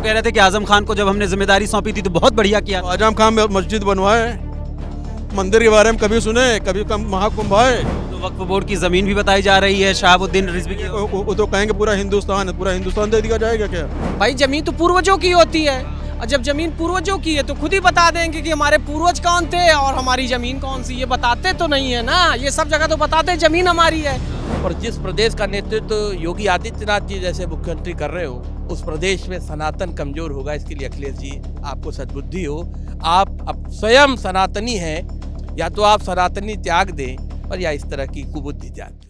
कह रहे थे कि आजम खान को जब हमने जिम्मेदारी सौंपी थी तो बहुत बढ़िया किया। आजम खान मस्जिद बनवाए, मंदिर के बारे में कभी सुने, कभी महाकुंभ आए। तो वक्फ बोर्ड की जमीन भी बताई जा रही है शहाबुद्दीन रिजवी की। वो तो कहेंगे पूरा हिंदुस्तान दे दिया जाएगा क्या? भाई जमीन तो पूर्वजों की होती है, और जब जमीन पूर्वजों की है तो खुद ही बता देंगे कि हमारे पूर्वज कौन थे और हमारी जमीन कौन सी। ये बताते तो नहीं है ना, ये सब जगह तो बताते जमीन हमारी है। और जिस प्रदेश का नेतृत्व योगी आदित्यनाथ जी जैसे मुख्यमंत्री कर रहे हो, उस प्रदेश में सनातन कमजोर होगा। इसके लिए अखिलेश जी आपको सद्बुद्धि हो। आप अब स्वयं सनातनी हैं, या तो आप सनातनी त्याग दें और या इस तरह की कुबुद्धि त्याग दें।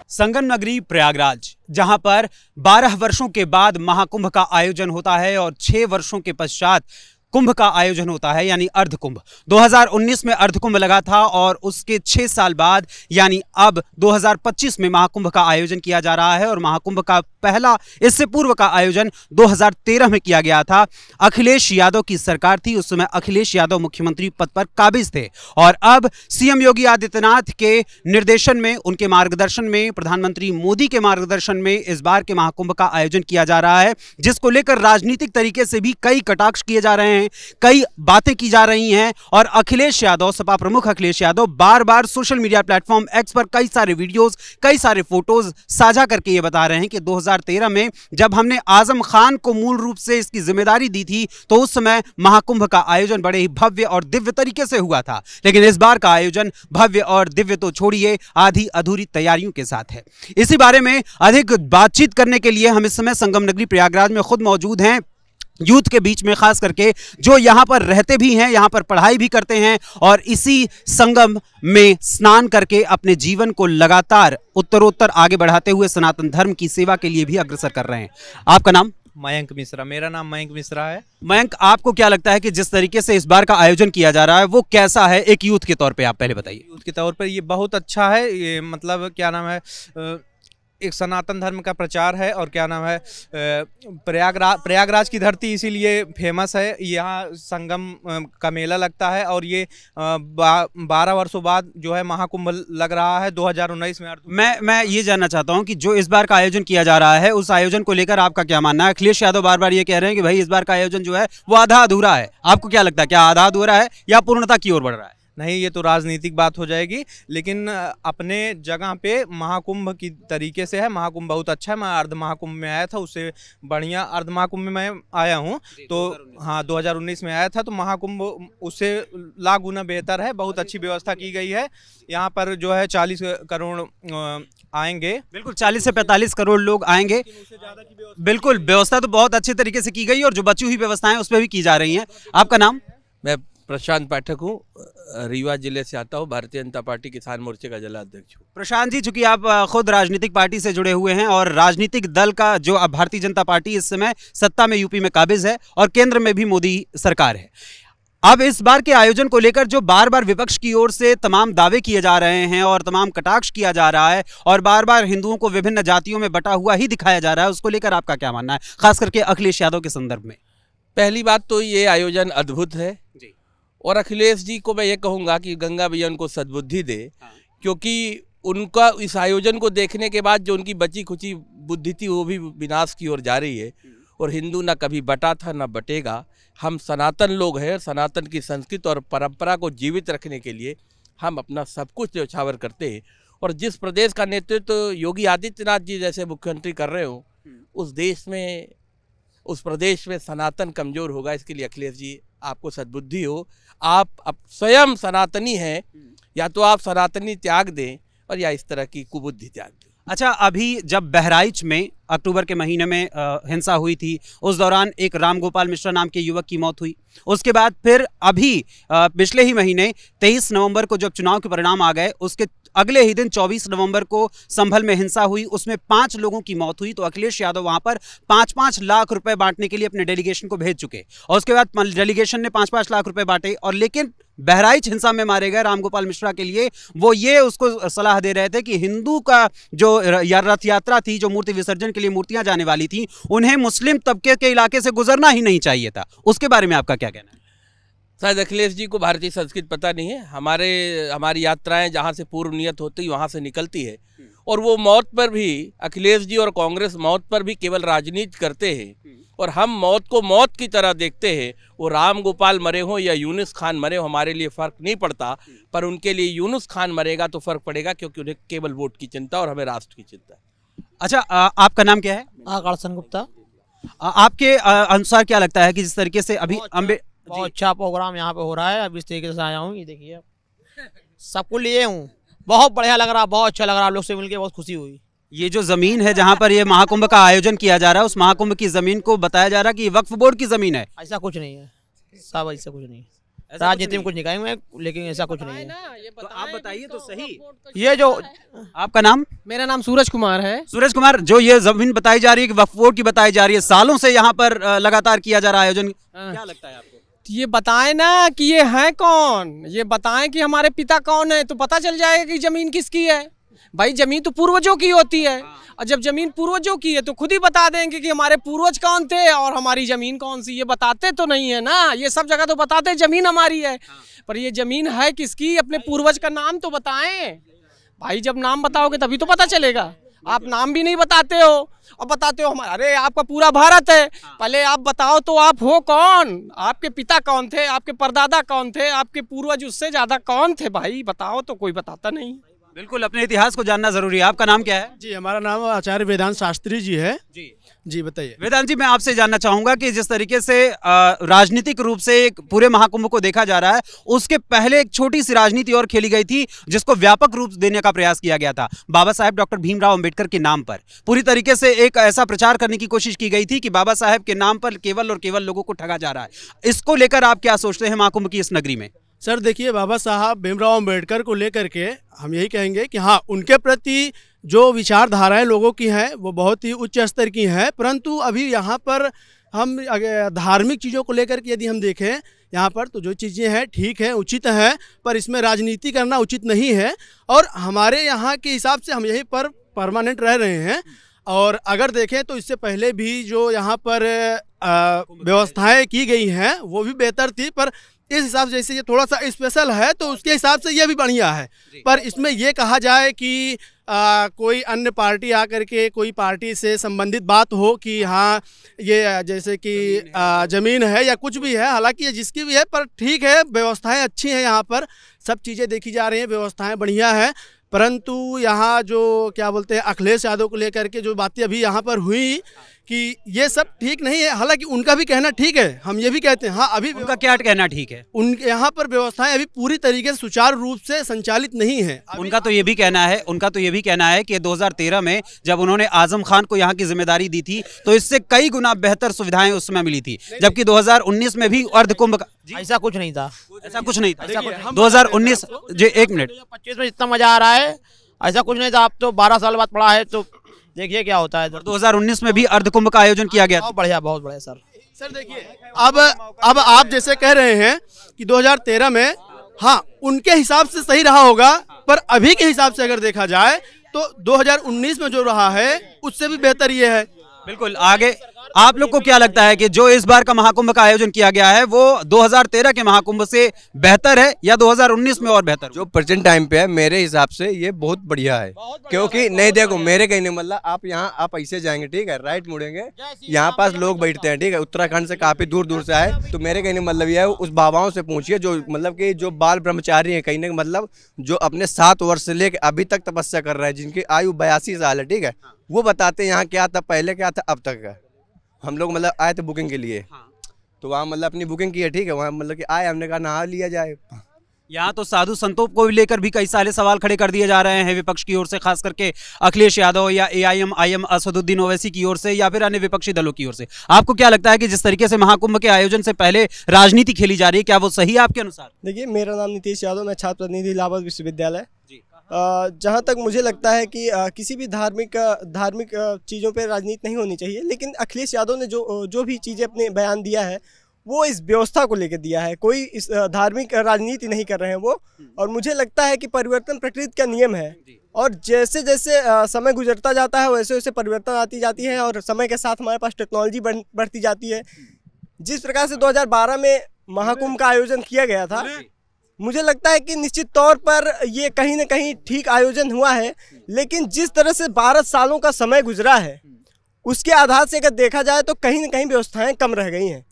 संगम नगरी प्रयागराज, जहां पर 12 वर्षों के बाद महाकुंभ का आयोजन होता है और 6 वर्षों के पश्चात कुंभ का आयोजन होता है, यानी अर्धकुंभ। 2019 में अर्धकुंभ लगा था और उसके 6 साल बाद यानी अब 2025 में महाकुंभ का आयोजन किया जा रहा है। और महाकुंभ का पहला इससे पूर्व का आयोजन 2013 में किया गया था। अखिलेश यादव की सरकार थी, उस समय अखिलेश यादव मुख्यमंत्री पद पर काबिज थे। और अब सीएम योगी आदित्यनाथ के निर्देशन में, उनके मार्गदर्शन में, प्रधानमंत्री मोदी के मार्गदर्शन में इस बार के महाकुंभ का आयोजन किया जा रहा है, जिसको लेकर राजनीतिक तरीके से भी कई कटाक्ष किए जा रहे हैं, कई बातें की जा रही हैं। और अखिलेश यादव, सपा प्रमुख अखिलेश यादव बार बार सोशल मीडिया प्लेटफॉर्म एक्स पर कई सारे वीडियोस, कई सारे फोटोज साझा करके ये बता रहे हैं कि 2013 में जब हमने आजम खान को मूल रूप से इसकी जिम्मेदारी दी थी तो उस समय महाकुंभ का आयोजन बड़े ही भव्य और दिव्य तरीके से हुआ था, लेकिन इस बार का आयोजन भव्य और दिव्य तो छोड़िए, आधी अधूरी तैयारियों के साथ है। इसी बारे में अधिक बातचीत करने के लिए हम इस समय संगम नगरी प्रयागराज में खुद मौजूद हैं, यूथ के बीच में, खास करके जो यहाँ पर रहते भी हैं, यहाँ पर पढ़ाई भी करते हैं और इसी संगम में स्नान करके अपने जीवन को लगातार उत्तरोत्तर आगे बढ़ाते हुए सनातन धर्म की सेवा के लिए भी अग्रसर कर रहे हैं। आपका नाम? मयंक मिश्रा। मेरा नाम मयंक मिश्रा है। मयंक, आपको क्या लगता है कि जिस तरीके से इस बार का आयोजन किया जा रहा है वो कैसा है एक यूथ के तौर पे? आप पहले बताइए। यूथ के तौर पर ये बहुत अच्छा है। ये मतलब क्या नाम है, एक सनातन धर्म का प्रचार है और क्या नाम है, प्रयागराज की धरती इसीलिए फेमस है। यहाँ संगम का मेला लगता है और ये 12 वर्षों बाद जो है महाकुंभ लग रहा है 2019 में। मैं ये जानना चाहता हूँ कि जो इस बार का आयोजन किया जा रहा है उस आयोजन को लेकर आपका क्या मानना है? अखिलेश यादव बार बार ये कह रहे हैं कि भाई इस बार का आयोजन जो है वो आधा अधूरा है। आपको क्या लगता है, क्या आधा अधूरा है या पूर्णता की ओर बढ़ रहा है? नहीं, ये तो राजनीतिक बात हो जाएगी, लेकिन अपने जगह पे महाकुंभ की तरीके से है। महाकुंभ बहुत अच्छा है। मैं अर्ध महाकुंभ में आया था, उससे बढ़िया अर्ध महाकुंभ में मैं आया हूँ। तो हाँ, 2019 में आया था, तो महाकुंभ उससे लाख गुना बेहतर है। बहुत अच्छी व्यवस्था की गई है। यहाँ पर जो है 40 करोड़ आएंगे। बिल्कुल, 40 से 45 करोड़ लोग आएंगे। बिल्कुल, व्यवस्था तो बहुत अच्छे तरीके से की गई और जो बची हुई व्यवस्थाएं उस पर भी की जा रही हैं। आपका नाम? मैं प्रशांत पाठक हूँ, रीवा जिले से आता हूँ, भारतीय जनता पार्टी किसान मोर्चे का जिला अध्यक्ष हूँ। प्रशांत जी, चूंकि आप खुद राजनीतिक पार्टी से जुड़े हुए हैं और राजनीतिक दल का जो अब भारतीय जनता पार्टी इस समय सत्ता में यूपी में काबिज है और केंद्र में भी मोदी सरकार है, अब इस बार के आयोजन को लेकर जो बार बार विपक्ष की ओर से तमाम दावे किए जा रहे हैं और तमाम कटाक्ष किया जा रहा है और बार बार हिंदुओं को विभिन्न जातियों में बटा हुआ ही दिखाया जा रहा है, उसको लेकर आपका क्या मानना है, खास करके अखिलेश यादव के संदर्भ में? पहली बात तो ये आयोजन अद्भुत है जी। और अखिलेश जी को मैं ये कहूँगा कि गंगा भैया उनको सद्बुद्धि दे, क्योंकि उनका इस आयोजन को देखने के बाद जो उनकी बची खुची बुद्धि थी वो भी विनाश की ओर जा रही है। और हिंदू ना कभी बटा था ना बटेगा। हम सनातन लोग हैं, सनातन की संस्कृति और परंपरा को जीवित रखने के लिए हम अपना सब कुछ न्यौछावर करते हैं। और जिस प्रदेश का नेतृत्व योगी आदित्यनाथ जी जैसे मुख्यमंत्री कर रहे हो, उस प्रदेश में सनातन कमजोर होगा। इसके लिए अखिलेश जी आपको सद्बुद्धि हो। आप अब स्वयं सनातनी हैं, या तो आप सनातनी त्याग दें और या इस तरह की कुबुद्धि त्याग दें। अच्छा, अभी जब बहराइच में अक्टूबर के महीने में हिंसा हुई थी, उस दौरान एक राम गोपाल मिश्रा नाम के युवक की मौत हुई। उसके बाद फिर अभी पिछले ही महीने 23 नवंबर को जब चुनाव के परिणाम आ गए, उसके अगले ही दिन 24 नवंबर को संभल में हिंसा हुई, उसमें 5 लोगों की मौत हुई। तो अखिलेश यादव वहां पर 5-5 लाख रुपए बांटने के लिए अपने डेलीगेशन को भेज चुके और उसके बाद डेलीगेशन ने 5-5 लाख रुपए बांटे। और लेकिन बहराइच हिंसा में मारे गए रामगोपाल मिश्रा के लिए वो ये उसको सलाह दे रहे थे कि हिंदू का जो रथ यात्रा थी, जो मूर्ति विसर्जन के लिए मूर्तियां जाने वाली थी, उन्हें मुस्लिम तबके के इलाके से गुजरना ही नहीं चाहिए था। उसके बारे में आपका क्या कहना है? शायद अखिलेश जी को भारतीय संस्कृति पता नहीं है। हमारी यात्राएं जहाँ से पूर्व नियत होती वहाँ से निकलती है, और वो मौत पर भी, अखिलेश जी और कांग्रेस मौत पर भी केवल राजनीति करते हैं, और हम मौत को मौत की तरह देखते हैं। वो राम गोपाल मरे हों या यूनुस खान मरे हो, हमारे लिए फ़र्क नहीं पड़ता, पर उनके लिए यूनुस खान मरेगा तो फ़र्क पड़ेगा, क्योंकि उन्हें केवल वोट की चिंता और हमें राष्ट्र की चिंता है। अच्छा, आपका नाम क्या है? आकर्षण गुप्ता। आपके अनुसार क्या लगता है कि जिस तरीके से अभी बहुत अच्छा प्रोग्राम यहाँ पे हो रहा है, अब इस तरीके से आया हूँ, ये देखिए सबको लिए हूँ, बहुत बढ़िया लग रहा, बहुत अच्छा लग रहा, आप लोग से मिलके बहुत खुशी हुई। ये जो जमीन है जहाँ पर ये महाकुंभ का आयोजन किया जा रहा है, उस महाकुंभ की जमीन को बताया जा रहा है कि ये वक्फ बोर्ड की जमीन है। ऐसा कुछ नहीं है साहब, ऐसा कुछ नहीं है, राजनीति में कुछ नहीं कहेंगे, लेकिन ऐसा कुछ नहीं है। तो आप बताइए तो सही। ये जो आपका नाम? मेरा नाम सूरज कुमार है। सूरज कुमार, जो ये जमीन बताई जा रही है कि वक्फ बोर्ड की बताई जा रही है, सालों से यहाँ पर लगातार किया जा रहा है आयोजन, क्या लगता है आपको? ये बताएं ना कि ये है कौन, ये बताएं कि हमारे पिता कौन है, तो पता चल जाएगा कि जमीन किसकी है। भाई जमीन तो पूर्वजों की होती है, और जब जमीन पूर्वजों की है तो खुद ही बता देंगे कि हमारे पूर्वज कौन थे और हमारी जमीन कौन सी। ये बताते तो नहीं है ना, ये सब जगह तो बताते जमीन हमारी है, पर ये जमीन है किसकी, अपने पूर्वज का नाम तो बताएं। भाई जब नाम बताओगे तभी तो पता चलेगा। आप नाम भी नहीं बताते हो और बताते हो हमारा, अरे आपका पूरा भारत है, पहले आप बताओ तो आप हो कौन, आपके पिता कौन थे, आपके परदादा कौन थे, आपके पूर्वज उससे ज्यादा कौन थे, भाई बताओ तो कोई बताता नहीं। बिल्कुल, अपने इतिहास को जानना जरूरी है। आपका नाम क्या है? जी, हमारा नाम आचार्य वेदांत शास्त्री जी है। जी बताइए। वेदांत जी, मैं आपसे जानना चाहूंगा कि जिस तरीके से राजनीतिक रूप से एक पूरे महाकुंभ को देखा जा रहा है, उसके पहले एक छोटी सी राजनीति और खेली गई थी जिसको व्यापक रूप देने का प्रयास किया गया था। बाबा साहेब डॉक्टर भीमराव अंबेडकर के नाम पर पूरी तरीके से एक ऐसा प्रचार करने की कोशिश की गई थी कि बाबा साहेब के नाम पर केवल और केवल लोगों को ठगा जा रहा है। इसको लेकर आप क्या सोचते हैं महाकुंभ की इस नगरी में? सर देखिए, बाबा साहब भीमराव अंबेडकर को लेकर के हम यही कहेंगे कि हाँ, उनके प्रति जो विचारधाराएं लोगों की हैं वो बहुत ही उच्च स्तर की हैं, परंतु अभी यहाँ पर हम धार्मिक चीज़ों को लेकर के यदि हम देखें यहाँ पर, तो जो चीज़ें हैं ठीक है, उचित है, पर इसमें राजनीति करना उचित नहीं है। और हमारे यहाँ के हिसाब से हम यहीं पर परमानेंट रह रहे हैं, और अगर देखें तो इससे पहले भी जो यहाँ पर व्यवस्थाएं की गई हैं वो भी बेहतर थी, पर इस हिसाब से जैसे ये थोड़ा सा स्पेशल है तो उसके हिसाब से ये भी बढ़िया है। पर इसमें ये कहा जाए कि कोई अन्य पार्टी आकर के कोई पार्टी से संबंधित बात हो कि हाँ ये जैसे कि ज़मीन है या कुछ भी है, हालांकि ये जिसकी भी है, पर ठीक है, व्यवस्थाएं अच्छी हैं, यहाँ पर सब चीज़ें देखी जा रही हैं, व्यवस्थाएं बढ़िया है। परंतु यहाँ जो क्या बोलते हैं अखिलेश यादव को लेकर के जो बातें अभी यहाँ पर हुई कि ये सब ठीक नहीं है, हालांकि उनका भी कहना ठीक है, हम ये भी कहते हैं हाँ, अभी उनका क्या कहना ठीक है, उनके यहाँ पर व्यवस्थाएं अभी पूरी तरीके से सुचारू रूप से संचालित नहीं है। उनका तो ये भी कहना है कि 2013 में जब उन्होंने आजम खान को यहाँ की जिम्मेदारी दी थी तो इससे कई गुना बेहतर सुविधाएं उस समय मिली थी, जबकि 2019 में भी अर्धकुंभ का ऐसा कुछ नहीं था, ऐसा कुछ नहीं था। 2019 जी, एक मिनट, 25 में जितना मजा आ रहा है ऐसा कुछ नहीं था। आप तो 12 साल बाद पढ़ा है तो देखिए क्या होता है। 2019 में भी अर्धकुंभ का आयोजन किया गया, बहुत बढ़िया, बहुत बढ़िया सर। सर देखिए, अब आप जैसे कह रहे हैं कि 2013 में हाँ उनके हिसाब से सही रहा होगा, पर अभी के हिसाब से अगर देखा जाए तो 2019 में जो रहा है उससे भी बेहतर ये है। बिल्कुल। आगे आप लोग को क्या लगता है कि जो इस बार का महाकुंभ का आयोजन किया गया है वो 2013 के महाकुंभ से बेहतर है या 2019 में और बेहतर? जो प्रेजेंट टाइम पे है मेरे हिसाब से ये बहुत बढ़िया है, क्योंकि नहीं देखो मेरे कहने मतलब आप यहाँ आप ऐसे जाएंगे ठीक है, राइट मुड़ेंगे, यहाँ पास लोग बैठते हैं ठीक है, उत्तराखंड से काफी दूर दूर से आए, तो मेरे कहने मतलब ये है उस बाबाओं से पूछिए जो मतलब कि जो बाल ब्रह्मचारी है कहीं ना मतलब जो अपने 7 वर्ष से लेकर अभी तक तपस्या कर रहे हैं, जिनकी आयु 82 साल है ठीक है, वो बताते हैं यहाँ क्या था, पहले क्या था, अब तक का। हम लोग मतलब आए थे बुकिंग के लिए, तो वहाँ मतलब अपनी बुकिंग की है ठीक है, वहाँ मतलब कि आए, हमने कहा नहा लिया जाए। यहाँ तो साधु संतों को लेकर भी कई सारे सवाल खड़े कर दिए जा रहे हैं विपक्ष की ओर से, खास करके अखिलेश यादव या AIM असदुद्दीन ओवैसी की ओर से या फिर अन्य विपक्षी दलों की ओर से। आपको क्या लगता है कि जिस तरीके से महाकुंभ के आयोजन से पहले राजनीति खेली जा रही है, क्या वो सही है आपके अनुसार? देखिए, मेरा नाम नीतीश यादव, मैं छात्र प्रतिनिधि इलाहाबाद विश्वविद्यालय। जहाँ तक मुझे लगता है कि किसी भी धार्मिक चीज़ों पे राजनीति नहीं होनी चाहिए, लेकिन अखिलेश यादव ने जो भी चीज़ें अपने बयान दिया है वो इस व्यवस्था को लेकर दिया है, कोई इस धार्मिक राजनीति नहीं कर रहे हैं वो। और मुझे लगता है कि परिवर्तन प्रकृति का नियम है, और जैसे जैसे समय गुजरता जाता है वैसे वैसे परिवर्तन आती जाती है, और समय के साथ हमारे पास टेक्नोलॉजी बढ़ती जाती है। जिस प्रकार से 2012 में महाकुंभ का आयोजन किया गया था, मुझे लगता है कि निश्चित तौर पर ये कहीं न कहीं ठीक आयोजन हुआ है। लेकिन जिस तरह से 12 सालों का समय गुजरा है, उसके आधार से अगर देखा जाए तो कहीं न कहीं व्यवस्थाएं कम रह गई हैं।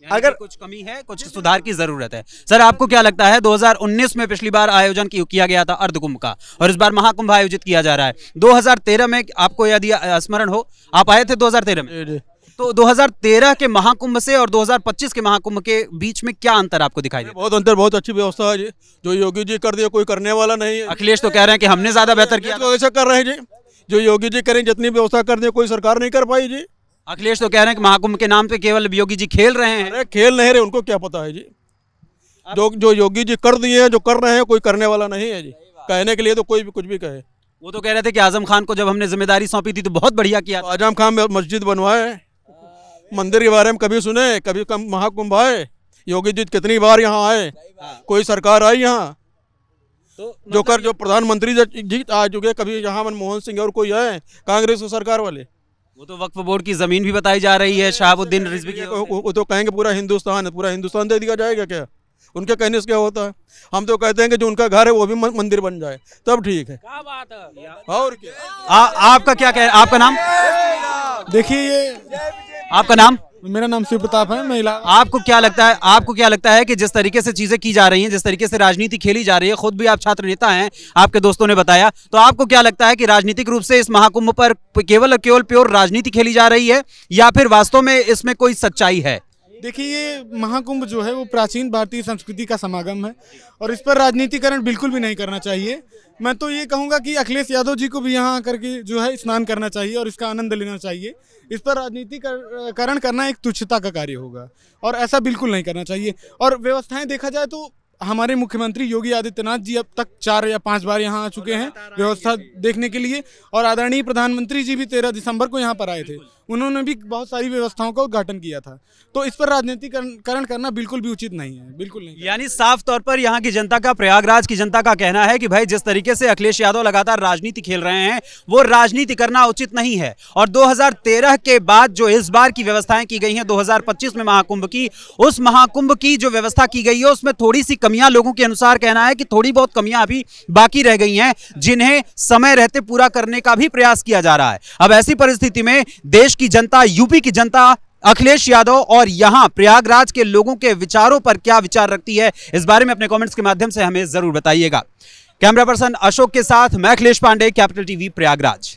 अगर कुछ कमी है, कुछ सुधार की जरूरत है। सर, आपको क्या लगता है 2019 में पिछली बार आयोजन किया गया था अर्धकुंभ का, और इस बार महाकुंभ आयोजित किया जा रहा है। 2013 में आपको यदि स्मरण हो, आप आए थे 2013 में, तो 2013 के महाकुंभ से और 2025 के महाकुंभ के बीच में क्या अंतर आपको दिखाई दे? बहुत अंतर, बहुत अच्छी व्यवस्था है जी। जो योगी जी कर दिया कोई करने वाला नहीं है। अखिलेश तो कह रहे हैं कि हमने ज्यादा बेहतर किया। तो ऐसा कर रहे हैं जी, जो योगी जी करें जितनी व्यवस्था कर दिया कोई सरकार नहीं कर पाई जी। अखिलेश तो कह रहे हैं कि महाकुंभ के नाम पे केवल योगी जी खेल रहे हैं। अरे खेल नहीं रहे, उनको क्या पता है जी। जो योगी जी कर दिए हैं, जो कर रहे हैं, कोई करने वाला नहीं है जी। कहने के लिए तो कोई भी कुछ भी कहे। वो तो कह रहे थे कि आजम खान को जब हमने जिम्मेदारी सौंपी थी तो बहुत बढ़िया किया। आजम खान मस्जिद बनवाए, मंदिर के बारे में कभी सुने, कभी कम महाकुंभ आए। योगी जी कितनी बार यहाँ आए, कोई सरकार आई यहाँ? जो प्रधानमंत्री जी आ चुके, कभी यहाँ मनमोहन सिंह और कोई आए कांग्रेस की सरकार वाले? वो तो वक्फ बोर्ड की जमीन भी बताई जा रही है शहाबुद्दीन रिजवी की। वो तो कहेंगे पूरा हिंदुस्तान है, पूरा हिंदुस्तान दे दिया जाएगा क्या? उनके कहने से क्या होता है? हम तो कहते हैं कि जो उनका घर है वो भी मंदिर बन जाए, तब ठीक है। क्या बात है? और क्या? आपका क्या कह, आपका नाम? देखिए, ये आपका नाम? मेरा नाम शिव प्रताप है। मैं आपको क्या लगता है कि जिस तरीके से चीजें की जा रही हैं, जिस तरीके से राजनीति खेली जा रही है, खुद भी आप छात्र नेता हैं, आपके दोस्तों ने बताया, तो आपको क्या लगता है कि राजनीतिक रूप से इस महाकुंभ पर केवल प्योर राजनीति खेली जा रही है, या फिर वास्तव में इसमें कोई सच्चाई है? देखिए, ये महाकुंभ जो है वो प्राचीन भारतीय संस्कृति का समागम है और इस पर राजनीतिकरण बिल्कुल भी नहीं करना चाहिए। मैं तो ये कहूँगा कि अखिलेश यादव जी को भी यहाँ आकर के जो है स्नान करना चाहिए और इसका आनंद लेना चाहिए। इस पर राजनीतिकरण करना एक तुच्छता का कार्य होगा और ऐसा बिल्कुल नहीं करना चाहिए। और व्यवस्थाएं देखा जाए तो हमारे मुख्यमंत्री योगी आदित्यनाथ जी अब तक 4 या 5 बार यहाँ आ चुके हैं व्यवस्था देखने के लिए, और आदरणीय प्रधानमंत्री जी भी 13 दिसंबर को यहाँ पर आए थे। उन्होंने भी बहुत सारी व्यवस्थाओं का उद्घाटन किया था। तो इस पर राजनीतिकरण करना बिल्कुल भी उचित नहीं है, बिल्कुल नहीं। यानी साफ तौर पर यहाँ की जनता का, प्रयागराज की जनता का कहना है कि भाई जिस तरीके से अखिलेश यादव लगातार राजनीति खेल रहे हैं, वो राजनीति करना उचित नहीं है। और 2013 के बाद जो इस बार की व्यवस्थाएं की गई हैं 2025 में महाकुंभ की, उस महाकुंभ की जो व्यवस्था की गई है उसमें थोड़ी सी कमियां, लोगों के अनुसार कहना है कि थोड़ी बहुत कमियां अभी बाकी रह गई हैं, जिन्हें समय रहते पूरा करने का भी प्रयास किया जा रहा है। अब ऐसी परिस्थिति में देश की जनता, यूपी की जनता अखिलेश यादव और यहां प्रयागराज के लोगों के विचारों पर क्या विचार रखती है, इस बारे में अपने कमेंट्स के माध्यम से हमें जरूर बताइएगा। कैमरा पर्सन अशोक के साथ मैं अखिलेश पांडे, कैपिटल टीवी प्रयागराज।